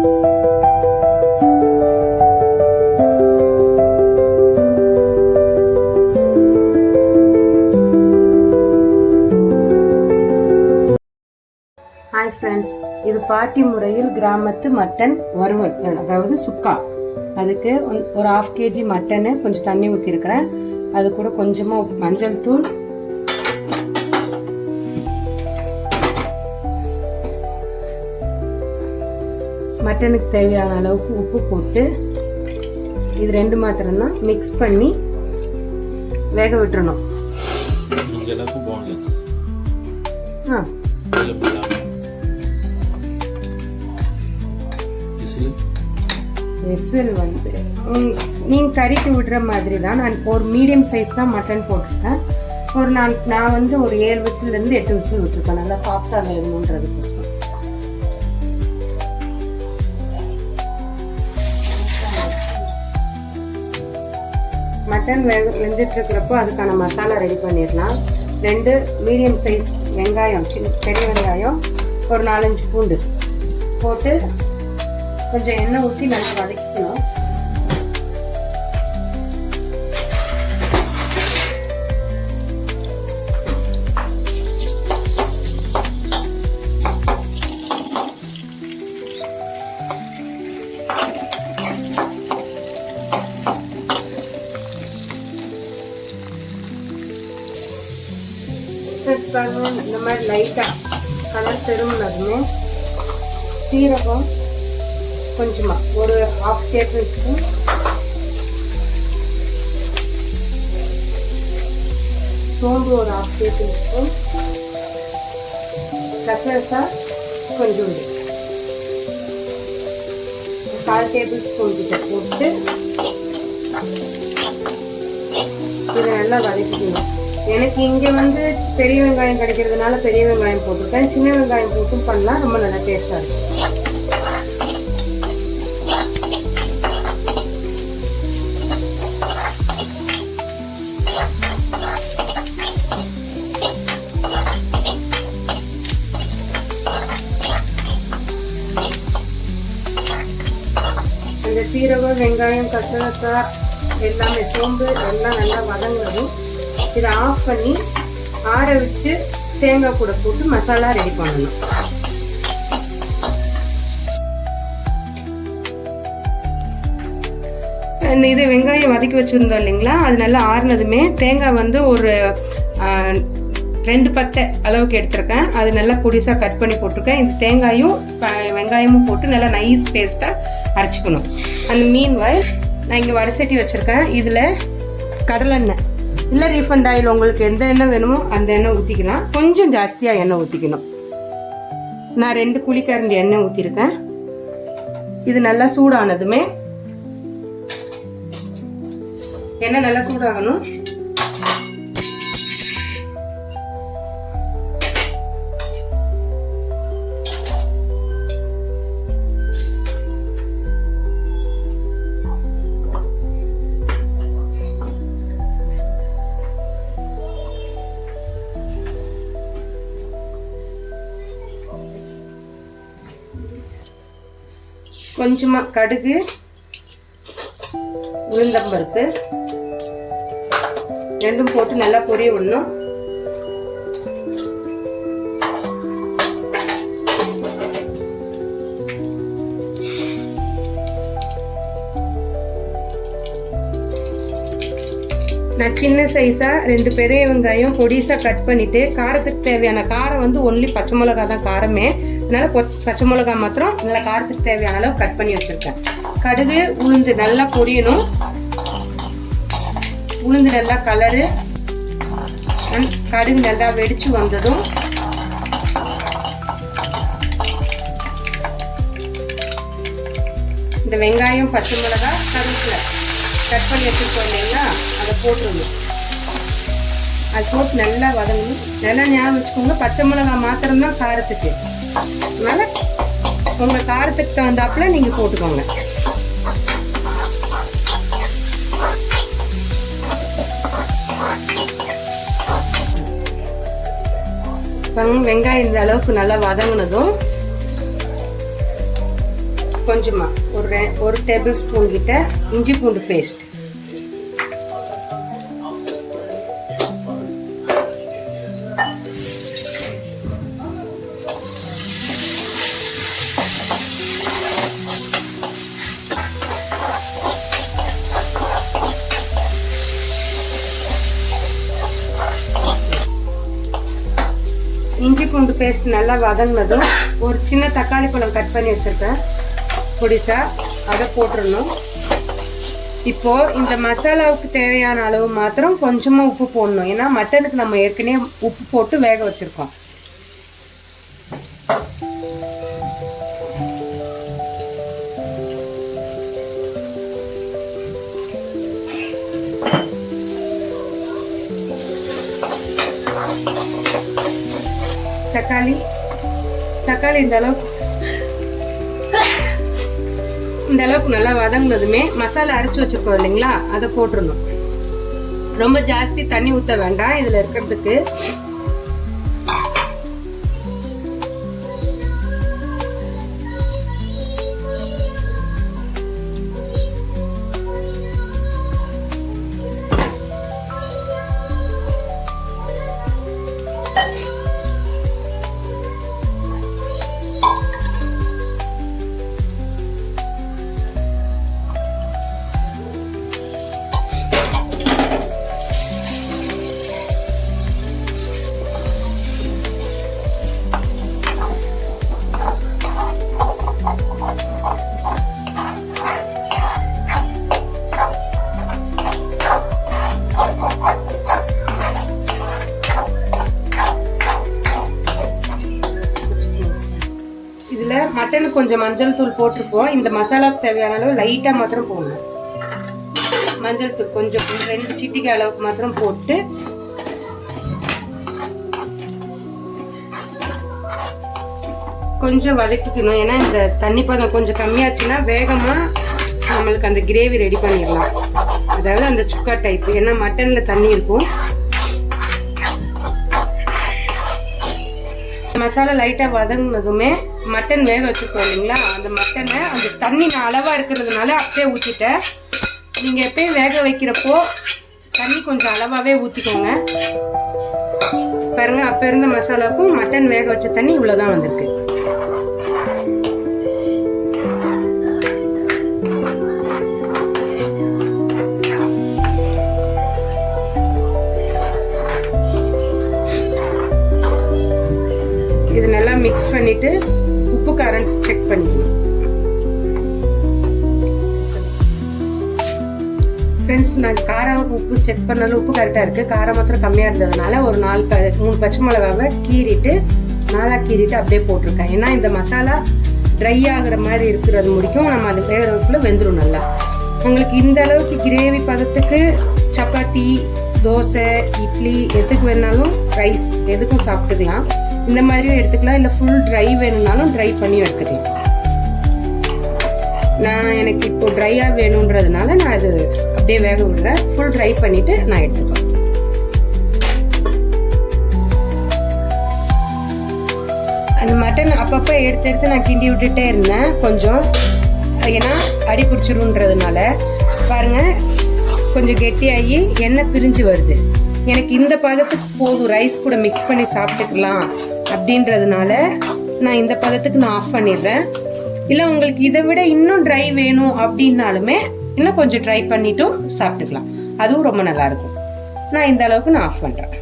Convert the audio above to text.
Hi friends, இது பாட்டி முறையில் கிராமத்து மட்டன் வறுவல், அதாவது சுக்கா. அதுக்கு ஒரு 1/2 kg மட்டனு கொஞ்சம் தண்ணி ஊற்றிருக்கிறேன். அது கூட கொஞ்சமாக மஞ்சள் தூள், மட்டனுக்கு தேவையான அளவுக்கு உப்பு போட்டு இது 2 மாத்திரம்தான் மிக்ஸ் பண்ணி வேக விட்டுறணும். விசில் வந்து நீங்கள் கறிக்கு விடுற மாதிரி தான். நான் ஒரு மீடியம் சைஸ் தான் மட்டன் போட்டிருக்கேன். நான் வந்து ஒரு 7 விசிலேருந்து 8 விசில் விட்டுருக்கேன், நல்லா சாஃப்டாக வேகணுன்றதுக்கோசரம். மட்டன் வெந்துட்டு இருக்கிறப்போ அதுக்கான மசாலா ரெடி பண்ணிடலாம். 2 மீடியம் சைஸ் வெங்காயம், பெரிய வெங்காயம், ஒரு 4-5 பூண்டு போட்டு கொஞ்சம் எண்ணெய் ஊற்றி நல்லா வதக்கிக்கணும். இந்த மாதிரி லைட்டாக கலர் திரும்பினதுமே சீரகம் கொஞ்சமா ஒரு 1/2 டேபிள் ஸ்பூன், சோம்பு ஒரு 1/2 டேபிள் ஸ்பூன், கசகசா கொஞ்சோண்டு 1/4 டேபிள் ஸ்பூன் கிட்ட போட்டு இதை நல்லா வதக்கிக்கணும். எனக்கு இங்கே வந்து பெரிய வெங்காயம் கிடைக்கிறதுனால பெரிய வெங்காயம் போட்டிருக்கேன். சின்ன வெங்காயம் போட்டும் பண்ணலாம், ரொம்ப நல்லா டேஸ்டாக இருக்கும். இந்த சீரகம், வெங்காயம், கசகசா எல்லாமே, சோம்பு எல்லாம் நல்லா வதங்குறதும் இதை ஆஃப் பண்ணி ஆற வச்சு தேங்காய் கூட போட்டு மசாலா ரெடி பண்ணணும். இந்த இது வெங்காயம் வதக்கி வச்சுருந்தோம் இல்லைங்களா, அது நல்லா ஆறுனதுமே தேங்காய் வந்து ஒரு 2 பத்தை அளவுக்கு எடுத்திருக்கேன். அது நல்லா பொடிசாக கட் பண்ணி போட்டிருக்கேன். இந்த தேங்காயும் வெங்காயமும் போட்டு நல்லா நைஸ் பேஸ்ட்டாக அரைச்சிக்கணும். அந்த மீன்வாயில் நான் இங்கே வடசட்டி வச்சுருக்கேன். இதில் கடலெண்ணெய் இல்லை ரீஃபண்ட் ஆயில், உங்களுக்கு எந்த எண்ணெய் வேணுமோ அந்த எண்ணெய் ஊற்றிக்கலாம். கொஞ்சம் ஜாஸ்தியாக எண்ணெய் ஊற்றிக்கணும். நான் 2 குழிக்கரண்டி எண்ணெய் ஊற்றிருக்கேன். இது நல்லா சூடானதுமே எண்ணெய் நல்லா சூடாகணும். கொஞ்சமாக கடுகு, உளுந்தம்பருப்பு 2ம் போட்டு நல்லா பொரிய விடணும். நான் சின்ன சைஸாக 2 பெரிய வெங்காயம் பொடிசாக கட் பண்ணிவிட்டு, காரத்துக்கு தேவையான காரம் வந்து ஒன்லி பச்சை மிளகா தான் காரமே, அதனால் பச்சை மிளகா மாத்திரம் நல்லா காரத்துக்கு தேவையான அளவு கட் பண்ணி வச்சுருக்கேன். கடுகு, உளுந்து நல்லா பொரியணும். உளுந்து நல்லா கலரு, கடுகு நல்லா வெடிச்சு வந்ததும் இந்த வெங்காயம், பச்சை மிளகா, கருவேப்பிலை கட் பண்ணி வச்சுருக்கோம் இல்லைங்களா, அதை போட்டுருணும். அது போட்டு நல்லா வதங்கணும். நல்லா ஞாபகம் வச்சுக்கோங்க, பச்சை மிளகா மாத்திரம்தான் காரத்துக்கு, அதனால உங்கள் காரத்துக்கு தகுந்தாப்புல நீங்கள் போட்டுக்கோங்க. வெங்காயம் இந்த அளவுக்கு நல்லா வதங்கினதும் கொஞ்சமாக ஒரு டேபிள் ஸ்பூன் கிட்ட இஞ்சி பூண்டு பேஸ்ட், இஞ்சி பூண்டு பேஸ்ட் நல்லா வதங்கினதும் ஒரு சின்ன தக்காளி பழம் கட் பண்ணி வச்சுருக்கேன் பொடிசா, அதை போட்டுடணும். இப்போது இந்த மசாலாவுக்கு தேவையான அளவு மாத்திரம் கொஞ்சமாக உப்பு போடணும். ஏன்னா மட்டனுக்கு நம்ம ஏற்கனவே உப்பு போட்டு வேக வச்சுருக்கோம். தக்காளி இந்த அளவுக்கு நல்லா வதங்கினதுமே மசாலா அரைச்சி வச்சிருக்கோம் இல்லைங்களா, அதை போட்டுருணும். ரொம்ப ஜாஸ்தி தண்ணி ஊற்ற வேண்டாம் இதுல இருக்கிறதுக்கு. மட்டனுக்கு கொஞ்சம் மஞ்சள் தூள் போட்டிருப்போம். இந்த மசாலாவுக்கு தேவையான அளவு லைட்டாக மாத்திரம் போடணும். மஞ்சள் தூள் கொஞ்சம் 2 சிட்டிகை அளவுக்கு மாத்திரம் போட்டு கொஞ்சம் வதக்கிக்கணும். ஏன்னா இந்த தண்ணி பதம் கொஞ்சம் கம்மியாச்சுன்னா வேகமாக நம்மளுக்கு அந்த கிரேவி ரெடி பண்ணிடலாம். அதாவது அந்த சுக்கா டைப். ஏன்னா மட்டனில் தண்ணி இருக்கும். மசாலா லைட்டாக வதங்கினதுமே மட்டன் வேக வச்சுருக்கோம் இல்லைங்களா, அந்த மட்டனை அந்த தண்ணி நான் அளவாக இருக்கிறதுனால அப்படியே ஊற்றிட்டேன். நீங்கள் எப்பயும் வேக வைக்கிறப்போ தண்ணி கொஞ்சம் அளவாகவே ஊற்றிக்கோங்க. பாருங்கள், அப்போ இருந்த மசாலாவுக்கும் மட்டன் வேக வச்ச தண்ணி இவ்வளோதான் வந்திருக்கு. இது நல்லா மிக்ஸ் பண்ணிட்டு உப்பு காரம் செக் பண்ணிக்கணும். ஃப்ரெண்ட்ஸ், நான் காரம் உப்பு செக் பண்ணாலும் உப்பு கரெக்டாக இருக்குது. காரம் மாத்திரம் கம்மியாக இருந்ததுனால ஒரு 3 பச்சை மிளகாவை கீறிட்டு அப்படியே போட்டிருக்கேன். ஏன்னா இந்த மசாலா ட்ரை ஆகுற மாதிரி இருக்கிறது முடிக்கும் நம்ம அது வேகிறதுக்குள்ள வெந்துடும் நல்லா. உங்களுக்கு இந்த அளவுக்கு கிரேவி பதத்துக்கு சப்பாத்தி, தோசை, இட்லி எதுக்கு வேணாலும், ரைஸ் எதுக்கும் சாப்பிட்டுக்கலாம். இந்த மாதிரியும் எடுத்துக்கலாம். இல்லை ஃபுல் ட்ரை வேணும்னாலும் ட்ரை பண்ணியும் எடுத்துக்கலாம். எனக்கு இப்போ ட்ரையாக வேணுன்றதுனால நான் அது அப்படியே வேக விடுறேன். ஃபுல் ட்ரை பண்ணிட்டு நான் எடுத்துக்கலாம். அந்த மட்டன் அப்பப்போ எடுத்து நான் கிண்டி விட்டுட்டே இருந்தேன் கொஞ்சம். ஏன்னா அடி பிடிச்சிருன்றதுனால பாருங்கள் கொஞ்சம் கெட்டியாகி எண்ணெய் பிரிஞ்சு வருது. எனக்கு இந்த பதத்துக்கு போதும், ரைஸ் கூட மிக்ஸ் பண்ணி சாப்பிட்டுக்கலாம் அப்படின்றதுனால நான் இந்த பதத்துக்கு நான் ஆஃப் பண்ணிடுறேன். இல்லை உங்களுக்கு இதை விட இன்னும் ட்ரை வேணும் அப்படின்னாலுமே இன்னும் கொஞ்சம் ட்ரை பண்ணிட்டும் சாப்பிட்டுக்கலாம். அதுவும் ரொம்ப நல்லாயிருக்கும். நான் இந்த அளவுக்கு நான் ஆஃப் பண்ணுறேன்.